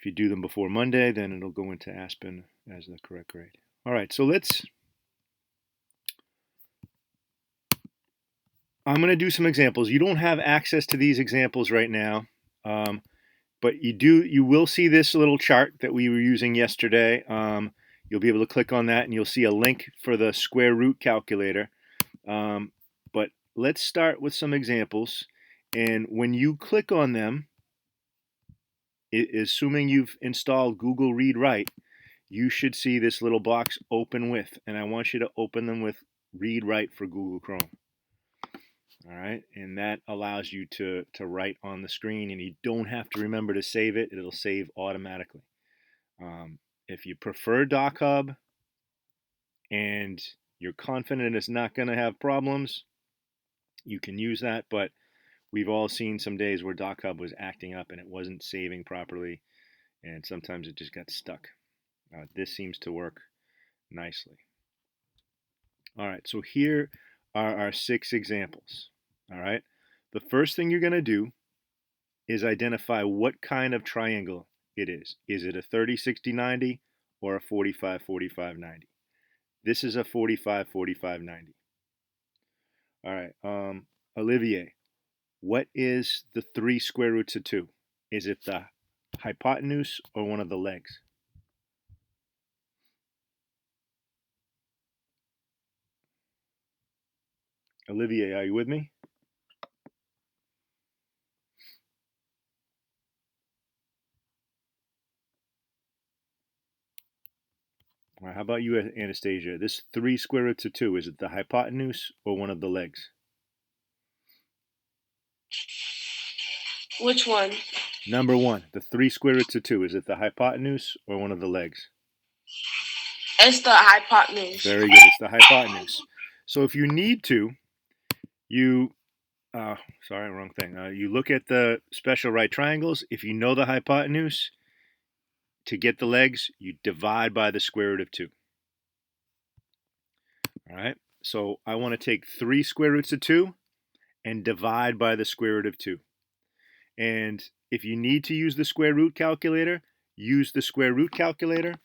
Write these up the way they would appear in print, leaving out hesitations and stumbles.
If you do them before Monday, then it'll go into Aspen as the correct grade. All right, so I'm going to do some examples. You don't have access to these examples right now, but you will see this little chart that we were using yesterday. You'll be able to click on that and you'll see a link for the square root calculator. But let's start with some examples. And when you click on them, assuming you've installed Google Read Write, you should see this little box open with, and I want you to open them with Read Write for Google Chrome. All right, and that allows you to write on the screen, and you don't have to remember to save it. It'll save automatically. If you prefer DocHub and you're confident it's not going to have problems, you can use that, but we've all seen some days where DocHub was acting up and it wasn't saving properly, and sometimes it just got stuck. This seems to work nicely. All right, so here are our 6 examples. All right, the first thing you're going to do is identify what kind of triangle it is. Is it a 30, 60, 90 or a 45, 45, 90? This is a 45, 45, 90. All right, Olivier, what is the 3 square roots of 2? Is it the hypotenuse or one of the legs? Olivier, are you with me? All right, how about you, Anastasia? This 3 square roots of 2, is it the hypotenuse or one of the legs? Which one? Number 1, the 3 square roots of 2, is it the hypotenuse or one of the legs? It's the hypotenuse. Very good, it's the hypotenuse. So if you need to, you sorry, wrong thing. You look at the special right triangles. If you know the hypotenuse, to get the legs, you divide by the square root of 2. All right, so I want to take 3 square roots of 2 and divide by the square root of 2. And if you need to use the square root calculator, use the square root calculator.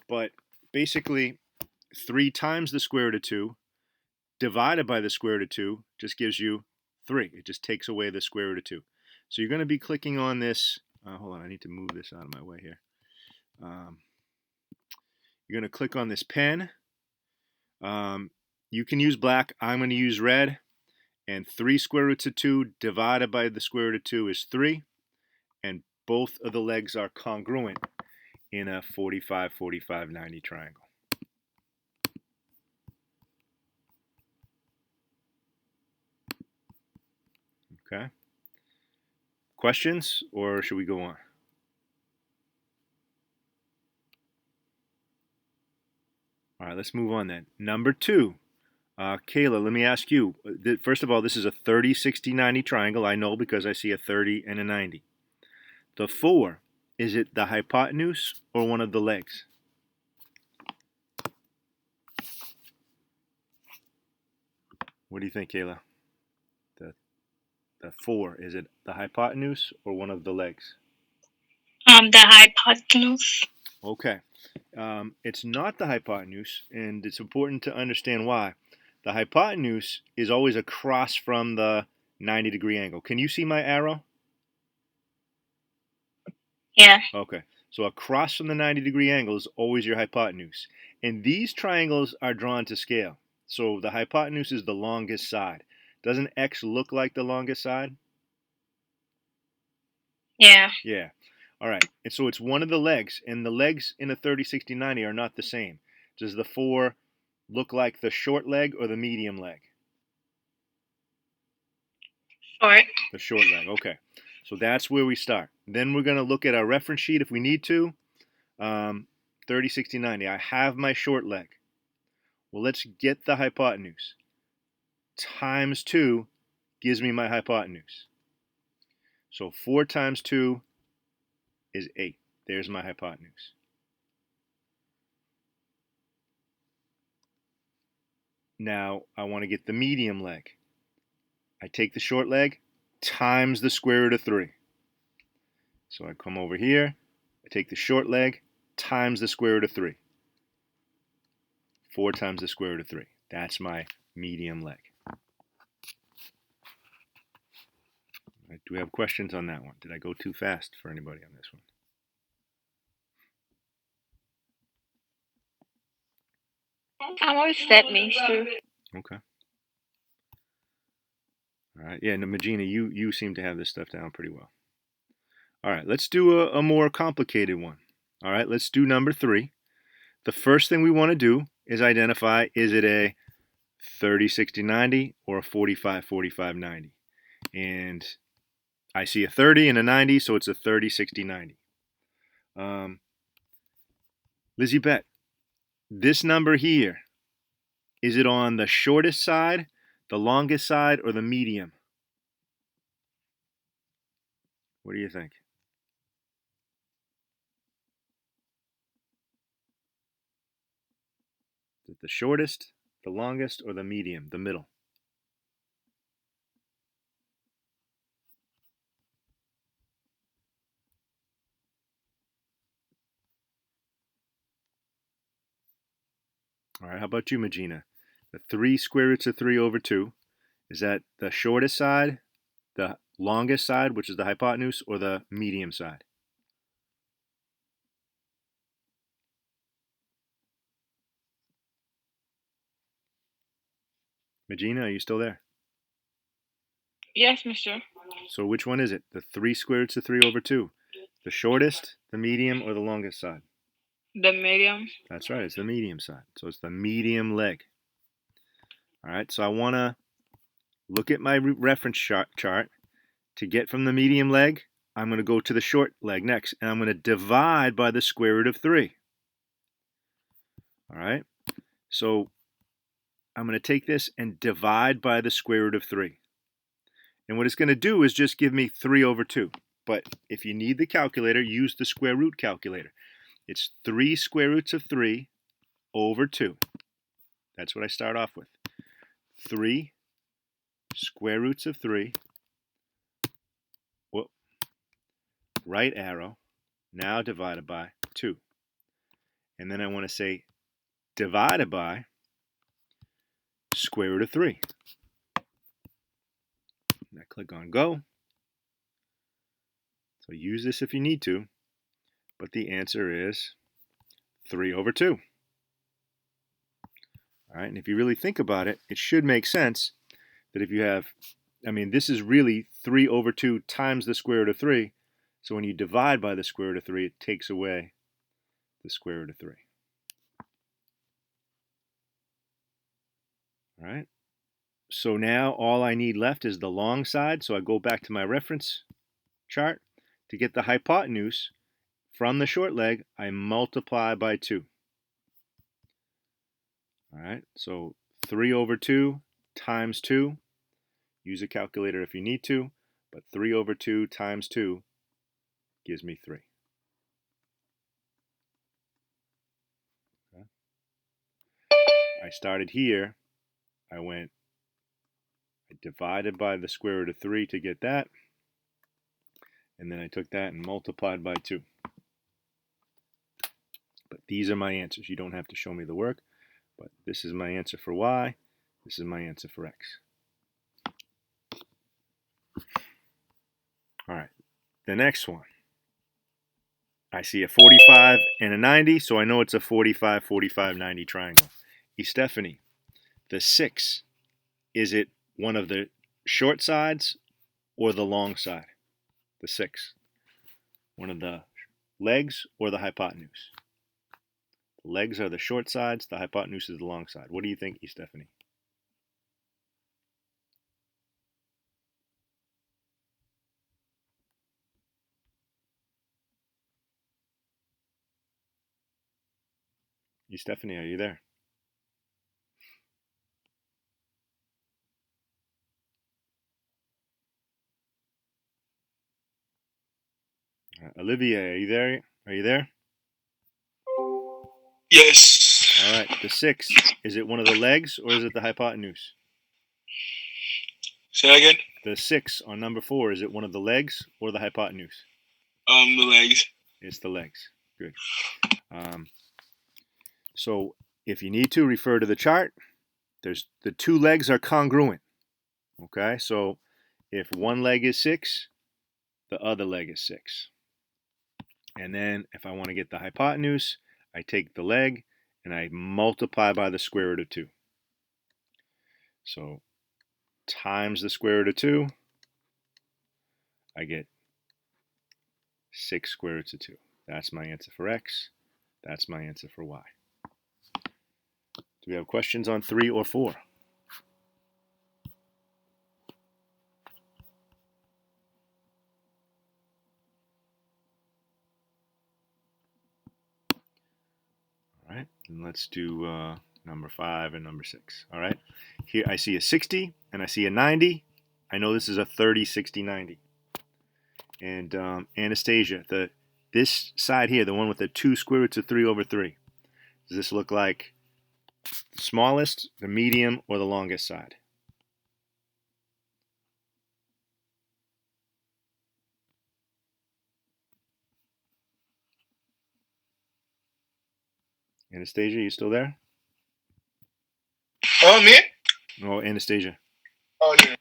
But basically, 3 times the square root of 2 divided by the square root of 2 just gives you 3. It just takes away the square root of 2. So you're going to be clicking on this. Hold on, I need to move this out of my way here. You're going to click on this pen. You can use black. I'm going to use red. And 3 square roots of 2 divided by the square root of 2 is 3. And both of the legs are congruent in a 45, 45, 90 triangle. Okay. Questions, or should we go on? All right, let's move on then. Number 2. Kayla, let me ask you. First of all, this is a 30, 60, 90 triangle. I know because I see a 30 and a 90. The 4, is it the hypotenuse or one of the legs? What do you think, Kayla? The 4, is it the hypotenuse or one of the legs? The hypotenuse. Okay. It's not the hypotenuse, and it's important to understand why. The hypotenuse is always across from the 90-degree angle. Can you see my arrow? Yeah. Okay. So across from the 90-degree angle is always your hypotenuse. And these triangles are drawn to scale. So the hypotenuse is the longest side. Doesn't X look like the longest side? Yeah. Yeah. All right. And so it's one of the legs, and the legs in a 30, 60, 90 are not the same. Does the 4 look like the short leg or the medium leg? Short. The short leg. Okay. So that's where we start. Then we're going to look at our reference sheet if we need to. 30, 60, 90. I have my short leg. Well, let's get the hypotenuse. Times 2 gives me my hypotenuse. So 4 times 2 is 8. There's my hypotenuse. Now I want to get the medium leg. I take the short leg times the square root of 3. So I come over here. I take the short leg times the square root of 3. 4 times the square root of 3. That's my medium leg. Right, do we have questions on that one? Did I go too fast for anybody on this one? I'm all set, mister. Okay. All right. Yeah, no, Magina, you seem to have this stuff down pretty well. All right, let's do a more complicated one. All right, let's do number 3. The first thing we want to do is identify, is it a 30, 60, 90 or a 45, 45, 90? And I see a 30 and a 90, so it's a 30, 60, 90. Lizzie Bet, this number here, is it on the shortest side, the longest side, or the medium? What do you think? Is it the shortest, the longest, or the medium, the middle? All right, how about you, Magina? The 3 square roots of 3 over 2, is that the shortest side, the longest side, which is the hypotenuse, or the medium side? Magina, are you still there? Yes, mister. So which one is it? The 3 square roots of 3 over 2. The shortest, the medium, or the longest side? The medium. That's right, it's the medium side. So it's the medium leg. All right, so I want to look at my reference chart. To get from the medium leg, I'm going to go to the short leg next, and I'm going to divide by the square root of 3. All right, so I'm going to take this and divide by the square root of 3. And what it's going to do is just give me 3 over 2. But if you need the calculator, use the square root calculator. It's 3 square roots of 3 over 2. That's what I start off with. 3 square roots of 3. Whoop. Right arrow. Now divided by 2. And then I want to say divided by square root of 3. And I click on go. So use this if you need to. But the answer is 3 over 2. All right, and if you really think about it, it should make sense that if you have, this is really 3 over 2 times the square root of 3. So when you divide by the square root of 3, it takes away the square root of 3. All right, so now all I need left is the long side. So I go back to my reference chart. To get the hypotenuse from the short leg, I multiply by 2. All right, so 3 over 2 times 2. Use a calculator if you need to, but 3 over 2 times 2 gives me 3. Okay. I started here. I divided by the square root of 3 to get that, and then I took that and multiplied by 2. But these are my answers. You don't have to show me the work, but this is my answer for y. This is my answer for x. All right, the next one. I see a 45 and a 90, so I know it's a 45, 45, 90 triangle. Stephanie, the 6, is it one of the short sides or the long side? The 6. One of the legs or the hypotenuse? The legs are the short sides, the hypotenuse is the long side. What do you think, Stephanie? Stephanie, are you there? Olivia, are you there? Are you there? Yes. All right, the 6, is it one of the legs or is it the hypotenuse? Say that again? The 6 on number 4, is it one of the legs or the hypotenuse? The legs. It's the legs. Good. So if you need to, refer to the chart. There's the two legs are congruent. Okay, so if one leg is 6, the other leg is 6. And then if I want to get the hypotenuse, I take the leg and I multiply by the square root of 2. So times the square root of 2, I get 6 square roots of 2. That's my answer for x. That's my answer for y. Do we have questions on 3 or 4? All right, and let's do number 5 and number 6. All right, here I see a 60 and I see a 90. I know this is a 30, 60, 90. And Anastasia, this side here, the one with the 2 square roots of 3 over 3, does this look like the smallest, the medium, or the longest side? Anastasia, you still there? Oh, me? Oh, Anastasia. Oh, yeah.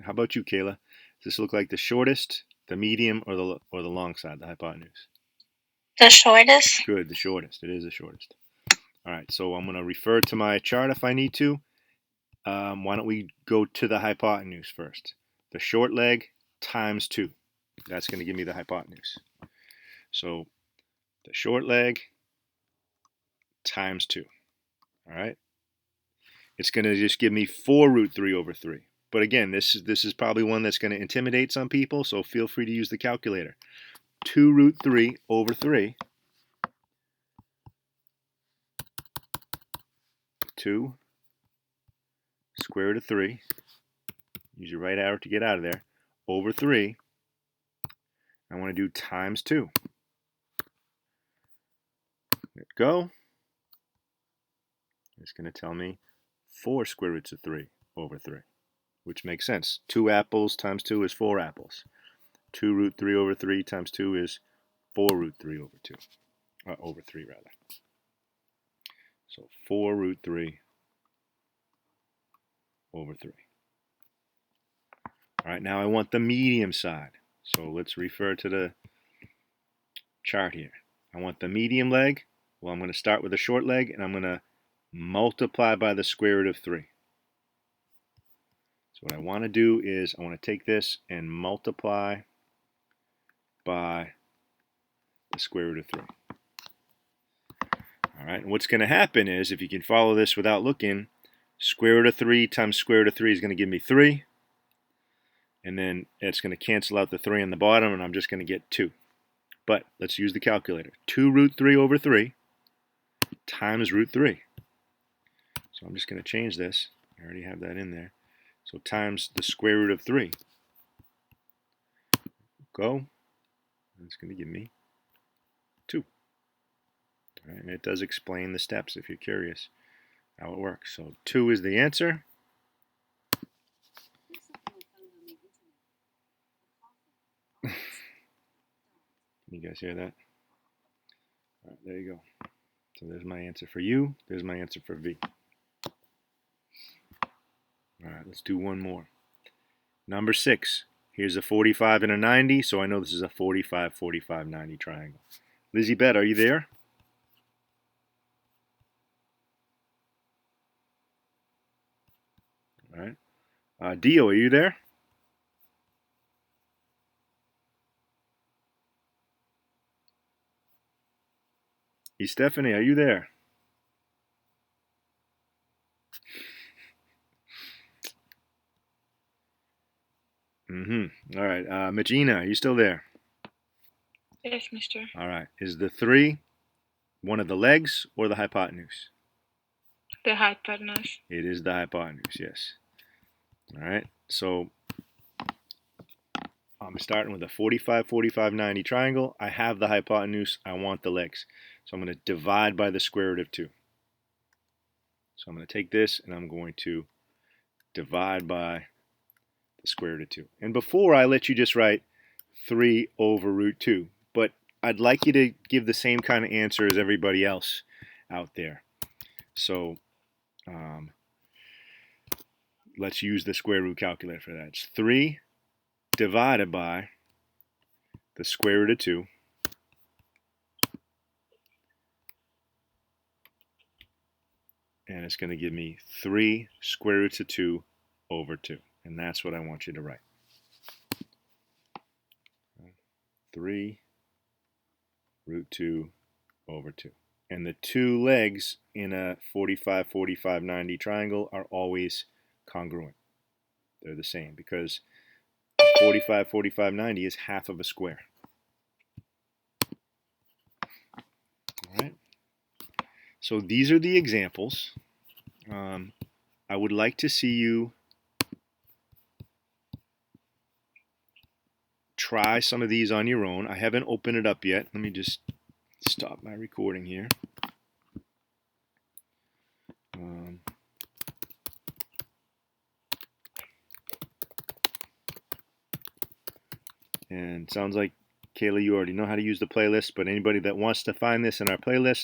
How about you, Kayla? Does this look like the shortest, the medium, or the long side, the hypotenuse? The shortest? Good, the shortest. It is the shortest. All right, so I'm going to refer to my chart if I need to. Why don't we go to the hypotenuse first? The short leg times 2. That's going to give me the hypotenuse. So the short leg times 2. All right? It's going to just give me 4 root 3 over 3. But again, this is probably one that's going to intimidate some people, so feel free to use the calculator. 2 root 3 over 3. 2 square root of 3. Use your right arrow to get out of there. Over 3. I want to do times 2. Let go. It's going to tell me 4 square roots of 3 over 3, which makes sense. 2 apples times 2 is 4 apples. 2 root 3 over 3 times 2 is 4 root 3 over 2. Over 3, rather. So 4 root 3 over 3. All right, now I want the medium side. So let's refer to the chart here. I want the medium leg. Well, I'm going to start with the short leg, and I'm going to multiply by the square root of 3. So what I want to do is I want to take this and multiply by the square root of 3. All right, and what's going to happen is, if you can follow this without looking, square root of 3 times square root of 3 is going to give me 3. And then it's going to cancel out the 3 on the bottom, and I'm just going to get 2. But let's use the calculator. 2 root 3 over 3 times root 3. So I'm just going to change this. I already have that in there. So times the square root of 3. Go. It's going to give me 2. All right, and it does explain the steps if you're curious how it works. So 2 is the answer. Can you guys hear that? All right, there you go. So there's my answer for you. There's my answer for V. All right, let's do one more. Number 6. Here's a 45 and a 90, so I know this is a 45, 45, 90 triangle. Lizzie Beth, are you there? All right. Dio, are you there? Stephanie, are you there? All right. Magina, are you still there? Yes, mister. All right. Is the 3 one of the legs or the hypotenuse? The hypotenuse. It is the hypotenuse, yes. All right. So I'm starting with a 45, 45, 90 triangle. I have the hypotenuse. I want the legs. So I'm going to divide by the square root of 2. So I'm going to take this and I'm going to divide by the square root of 2. And before I let you just write 3 over root 2, but I'd like you to give the same kind of answer as everybody else out there. So let's use the square root calculator for that. It's 3 divided by the square root of 2 and it's going to give me 3 square roots of 2 over 2. And that's what I want you to write. 3 root 2 over 2. And the two legs in a 45, 45, 90 triangle are always congruent. They're the same because 45, 45, 90 is half of a square. All right. So these are the examples. I would like to see you try some of these on your own. I haven't opened it up yet. Let me just stop my recording here. And sounds like, Kayla, you already know how to use the playlist, but anybody that wants to find this in our playlist,